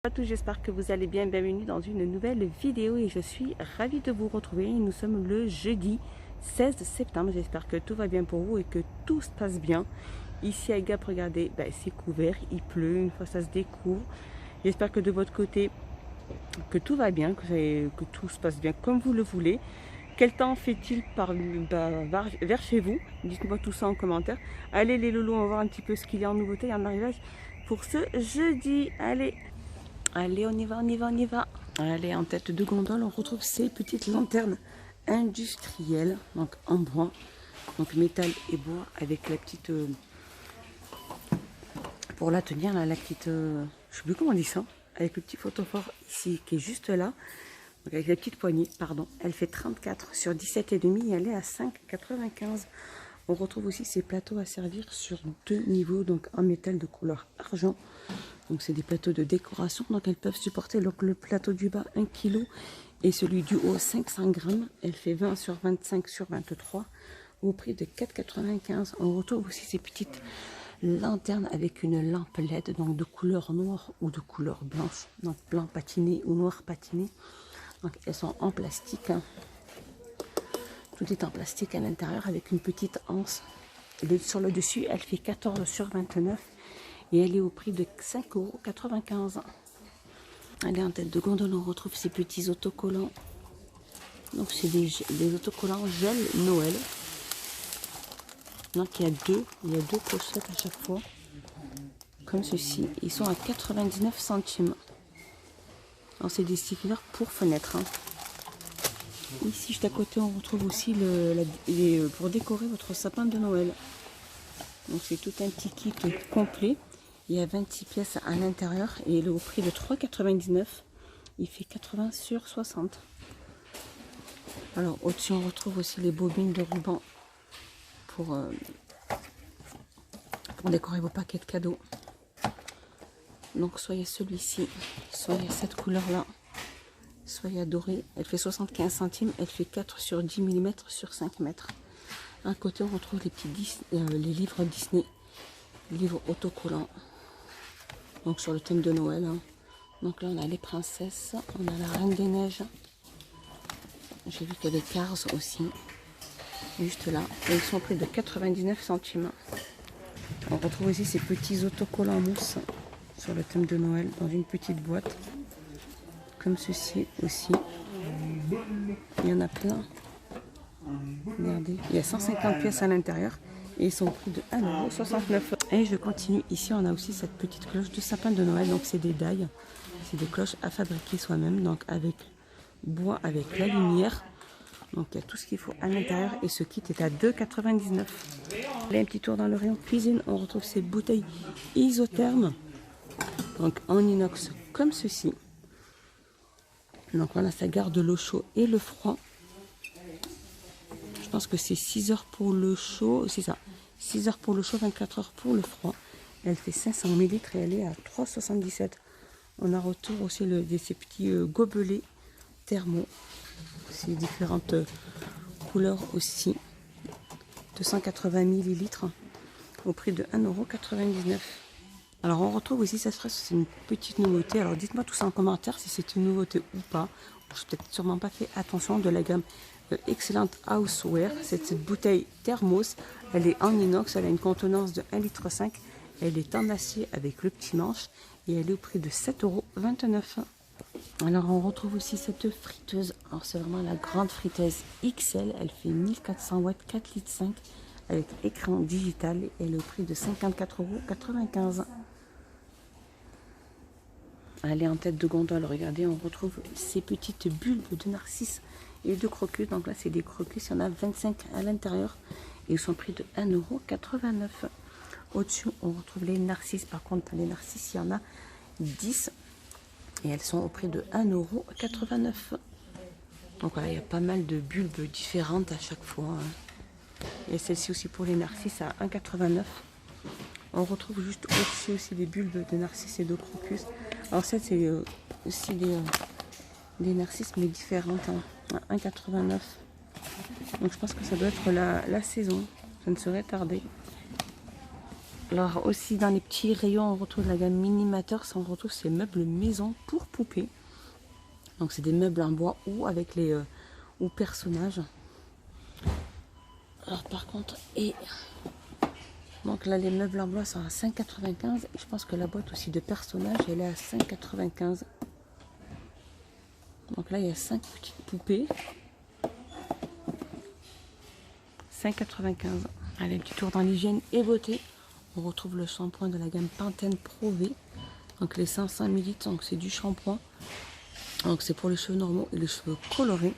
à tous, j'espère que vous allez bien. Bienvenue dans une nouvelle vidéo et je suis ravie de vous retrouver. Nous sommes le jeudi 16 septembre. J'espère que tout va bien pour vous et que tout se passe bien. Ici à Gap, regardez, c'est couvert, il pleut, une fois ça se découvre. J'espère que de votre côté, que tout va bien, que tout se passe bien comme vous le voulez. Quel temps fait-il vers chez vous? Dites-moi tout ça en commentaire. Allez les loulous, on va voir un petit peu ce qu'il y a en nouveauté, en arrivage pour ce jeudi. Allez, on y va, on y va, on y va. Allez, en tête de gondole, on retrouve ces petites lanternes industrielles, donc en bois, donc métal et bois, avec la petite, pour la tenir, là, la petite, je sais plus comment on dit ça, avec le petit photophore ici, qui est juste là, donc avec la petite poignée, pardon. Elle fait 34 sur 17,5 et elle est à 5,95. On retrouve aussi ces plateaux à servir sur deux niveaux, donc en métal de couleur argent. Donc c'est des plateaux de décoration, donc elles peuvent supporter donc, le plateau du bas 1 kg et celui du haut 500 grammes. Elle fait 20 sur 25 sur 23 au prix de 4,95. On retrouve aussi ces petites lanternes avec une lampe LED, donc de couleur noire ou de couleur blanche, donc blanc patiné ou noir patiné. Donc elles sont en plastique, hein. Tout est en plastique à l'intérieur avec une petite anse. Sur le dessus, elle fait 14 sur 29 et elle est au prix de 5,95 €. Allez, en tête de gondole, on retrouve ces petits autocollants. Donc c'est des autocollants gel Noël. Donc il y a deux pochettes à chaque fois, comme ceci. Ils sont à 99 centimes. Alors c'est des stickers pour fenêtre, hein. Ici, juste à côté, on retrouve aussi pour décorer votre sapin de Noël. Donc, c'est tout un petit kit complet. Il y a 26 pièces à l'intérieur et il est au prix de 3,99 €. Il fait 80 sur 60. Alors, au-dessus, on retrouve aussi les bobines de ruban pour décorer vos paquets de cadeaux. Donc, soit il y a celui-ci, soit il y a cette couleur-là. Soya dorée, elle fait 75 centimes, elle fait 4 sur 10 mm sur 5 mètres. À côté, on retrouve les livres Disney, livres autocollants, donc sur le thème de Noël, hein. Donc là, on a les princesses, on a la Reine des Neiges. J'ai vu qu'il y avait Cars aussi, juste là. Et ils sont au prix de 99 centimes. On retrouve aussi ces petits autocollants mousse sur le thème de Noël dans une petite boîte. Comme ceci aussi. Il y en a plein. Regardez, il y a 150 pièces à l'intérieur et ils sont au prix de 1,69 €. Et je continue. Ici, on a aussi cette petite cloche de sapin de Noël. Donc, c'est des dailles. C'est des cloches à fabriquer soi-même. Donc, avec bois, avec la lumière. Donc, il y a tout ce qu'il faut à l'intérieur. Et ce kit est à 2,99 €. Allez, un petit tour dans le rayon cuisine. On retrouve ces bouteilles isothermes. Donc, en inox comme ceci. Donc voilà, ça garde l'eau chaude et le froid. Je pense que c'est 6 heures pour le chaud. C'est ça. 6 heures pour le chaud, 24 heures pour le froid. Elle fait 500 ml et elle est à 3,77 €. On a retour aussi ces petits gobelets thermo. C'est différentes couleurs aussi. 280 ml au prix de 1,99 €. Alors on retrouve aussi cette fraise, c'est une petite nouveauté. Alors dites-moi tout ça en commentaire si c'est une nouveauté ou pas. Je n'ai peut-être sûrement pas fait attention. De la gamme Excellent Houseware. Cette bouteille thermos, elle est en inox, elle a une contenance de 1,5 litre. Elle est en acier avec le petit manche et elle est au prix de 7,29 €. Alors on retrouve aussi cette friteuse. Alors c'est vraiment la grande friteuse XL. Elle fait 1400 watts, 4,5 litres avec écran digital et elle est au prix de 54,95 €. Allez, en tête de gondole, regardez, on retrouve ces petites bulbes de narcisse et de crocus. Donc là, c'est des crocus, il y en a 25 à l'intérieur et ils sont pris de 1,89 €. Au-dessus, on retrouve les narcisses. Par contre, les narcisses, il y en a 10 et elles sont au prix de 1,89 €. Donc voilà, il y a pas mal de bulbes différentes à chaque fois, hein. Et celle-ci aussi pour les narcisses à 1,89 €. On retrouve juste au-dessus aussi des bulbes de narcisses et de crocus. Alors ça, c'est aussi des narcisses, mais différentes, hein, à 1,89 €. Donc je pense que ça doit être la saison. Ça ne serait tardé. Alors aussi dans les petits rayons, on retrouve la gamme Minimateur. Ça, on retrouve ces meubles maison pour poupées. Donc c'est des meubles en bois ou avec les ou personnages. Alors par contre, et donc là les meubles en bois sont à 5,95. Je pense que la boîte aussi de personnages, elle est à 5,95. Donc là il y a 5 petites poupées. 5,95. Allez, un petit tour dans l'hygiène et beauté. On retrouve le shampoing de la gamme Pantene Pro V. Donc les 500 ml, donc c'est du shampoing. Donc c'est pour les cheveux normaux et les cheveux colorés.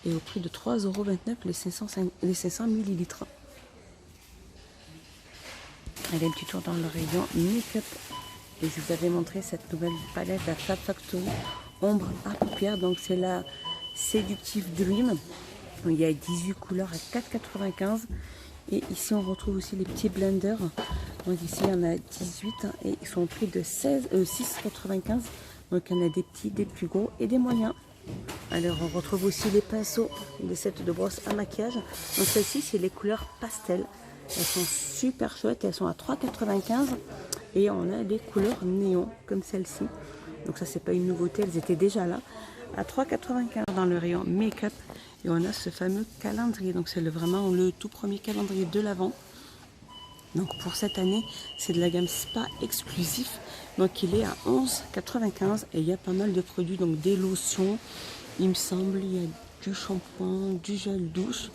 Et au prix de 3,29 € les 500 ml. Allez, un petit tour dans le rayon make-up. Et je vous avais montré cette nouvelle palette, la Fab Factory ombre à paupières. Donc c'est la Seductive Dream. Il y a 18 couleurs à 4,95. Et ici on retrouve aussi les petits blenders. Donc ici il y en a 18 et ils sont au prix de 6,95. Donc il y en a des petits, des plus gros et des moyens. Alors on retrouve aussi les pinceaux, des sets de brosse à maquillage. Donc celles-ci c'est les couleurs pastel. Elles sont super chouettes, elles sont à 3,95. Et on a les couleurs néon comme celle-ci. Donc ça c'est pas une nouveauté, elles étaient déjà là. À 3,95 dans le rayon make-up. Et on a ce fameux calendrier. Donc c'est vraiment le tout premier calendrier de l'Avent. Donc pour cette année, c'est de la gamme Spa exclusif. Donc il est à 11,95 et il y a pas mal de produits, donc des lotions, il me semble, il y a du shampoing, du gel douche.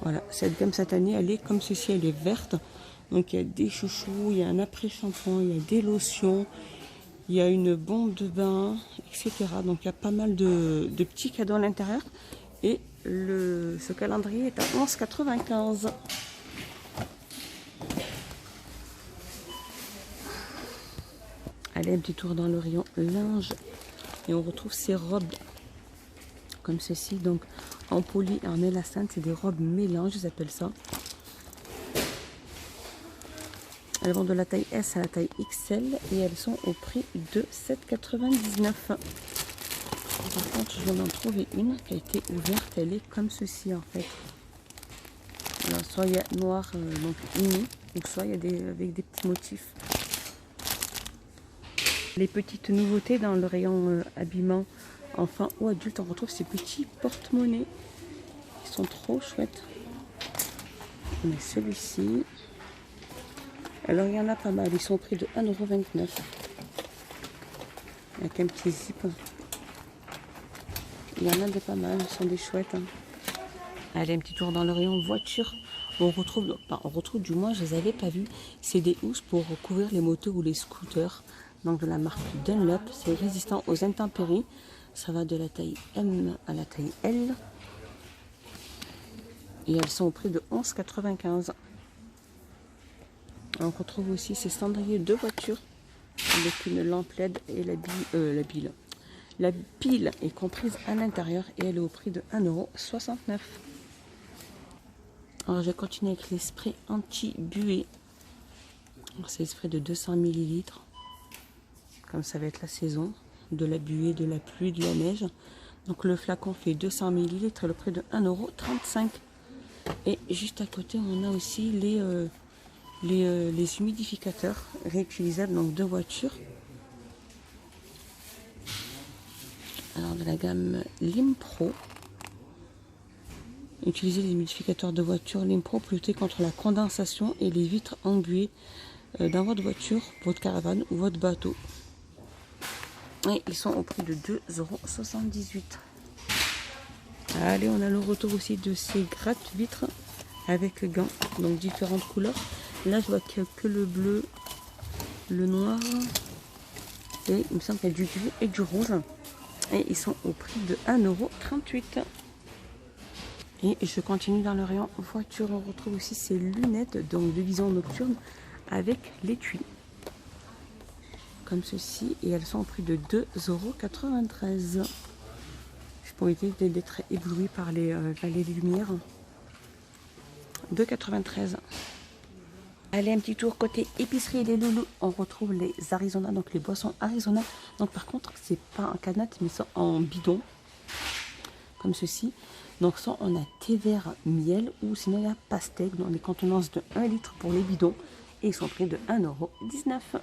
Voilà, cette gamme cette année, elle est comme ceci, elle est verte. Donc il y a des chouchous, il y a un après-shampoing, il y a des lotions, il y a une bombe de bain, etc. Donc il y a pas mal de petits cadeaux à l'intérieur. Et ce calendrier est à 11,95. Allez, un petit tour dans le rayon linge. Et on retrouve ces robes comme ceci. Donc en poly et en élastane, c'est des robes mélange, ils appellent ça. Elles vont de la taille S à la taille XL et elles sont au prix de 7,99. Par contre, je viens d'en trouver une qui a été ouverte. Elle est comme ceci en fait. Alors, soit il y a noir, donc uni, ou soit il y a avec des petits motifs. Les petites nouveautés dans le rayon habillement enfant ou adulte, on retrouve ces petits porte-monnaies. Ils sont trop chouettes. On a celui-ci. Alors il y en a pas mal. Ils sont au prix de 1,29 €. Avec un petit zip. Il y en a des pas mal. Ils sont des chouettes. Allez, un petit tour dans le rayon voiture. On retrouve du moins, je les avais pas vus. C'est des housses pour recouvrir les motos ou les scooters. Donc de la marque Dunlop. C'est résistant aux intempéries. Ça va de la taille M à la taille L. Et elles sont au prix de 11,95 €. On retrouve aussi ces cendriers de voiture avec une lampe LED et la pile est comprise à l'intérieur et elle est au prix de 1,69 €. Alors je continue avec les sprays anti-buée. C'est des sprays de 200 ml. Comme ça va être la saison de la buée, de la pluie, de la neige. Donc le flacon fait 200 ml et le prix de 1,35 €. Et juste à côté, on a aussi les humidificateurs réutilisables donc de voiture. Alors de la gamme Limpro. Utilisez les humidificateurs de voiture Limpro pour lutter contre la condensation et les vitres embuées dans votre voiture, votre caravane ou votre bateau. Et ils sont au prix de 2,78 €. Allez, on a le retour aussi de ces gratte-vitres avec gants, donc différentes couleurs. Là, je vois qu'il n'y a que le bleu, le noir, et il me semble qu'il y a du gris et du rouge. Et ils sont au prix de 1,38 €. Et je continue dans le rayon voiture. On retrouve aussi ces lunettes donc de vision nocturne avec l'étui. Comme ceci. Et elles sont au prix de 2,93 €. Je pourrais éviter d'être ébloui par les lumières. 2,93 €. Allez, un petit tour côté épicerie et les loulous. On retrouve les Arizona, donc les boissons Arizona. Donc par contre, c'est pas en canette, mais c'est en bidon. Comme ceci. Donc ça, on a thé vert miel ou sinon il y a pastèque dans les contenances de 1 litre pour les bidons et ils sont prix de 1,19 €.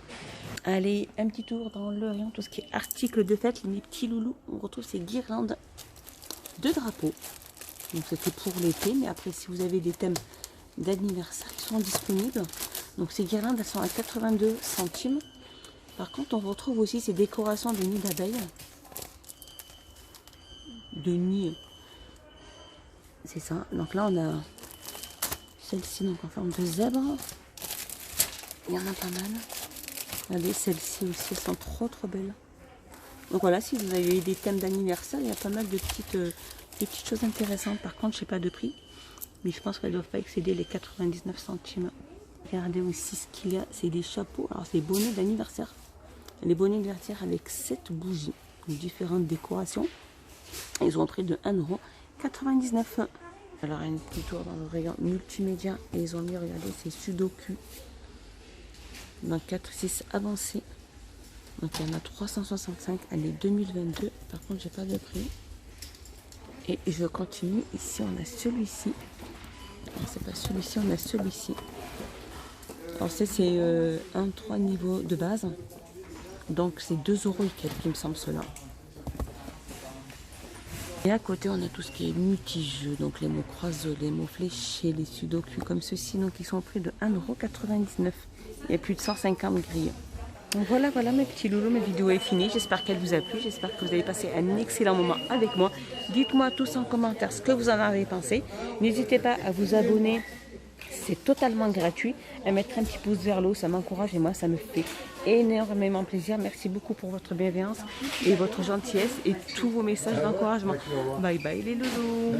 Allez, un petit tour dans le rayon, tout ce qui est articles de fête, mes petits loulous. On retrouve ces guirlandes de drapeaux. Donc c'était pour l'été, mais après si vous avez des thèmes d'anniversaire, ils sont disponibles. Donc ces guirlandes, elles sont à 82 centimes. Par contre, on retrouve aussi ces décorations de nids d'abeilles. De nids. C'est ça. Donc là, on a celle-ci donc en forme de zèbre. Il y en a pas mal. Regardez, celles-ci aussi, elles sont trop belles. Donc voilà, si vous avez des thèmes d'anniversaire, il y a pas mal de petites choses intéressantes. Par contre, je sais pas de prix, mais je pense qu'elles ne doivent pas excéder les 99 centimes. Regardez aussi ce qu'il y a, c'est des chapeaux. Alors, c'est des bonnets d'anniversaire. Les bonnets d'anniversaire avec 7 bougies, différentes décorations. Ils ont un prix de 1,99 €. Alors, il y a un petit tour dans le rayon multimédia. Et ils ont mis, regardez, c'est Sudoku. Donc 4-6 avancé. Donc il y en a 365, elle est 2022. Par contre, j'ai pas de prix. Et je continue. Ici, on a celui-ci. C'est pas celui-ci, on a celui-ci. Alors c'est 1-3 niveaux de base. Donc c'est 2 € et quelques, il me semble, cela. Et à côté, on a tout ce qui est multi-jeux, donc les mots croisés, les mots fléchés, les sudoku comme ceci, donc ils sont au prix de 1,99 €. Il y a plus de 150 grilles. Donc voilà mes petits loulous, ma vidéo est finie. J'espère qu'elle vous a plu, j'espère que vous avez passé un excellent moment avec moi. Dites-moi tous en commentaire ce que vous en avez pensé. N'hésitez pas à vous abonner, c'est totalement gratuit. À mettre un petit pouce vers le haut, ça m'encourage et moi ça me fait énormément plaisir. Merci beaucoup pour votre bienveillance et votre gentillesse et tous vos messages d'encouragement. Bye bye les loulous.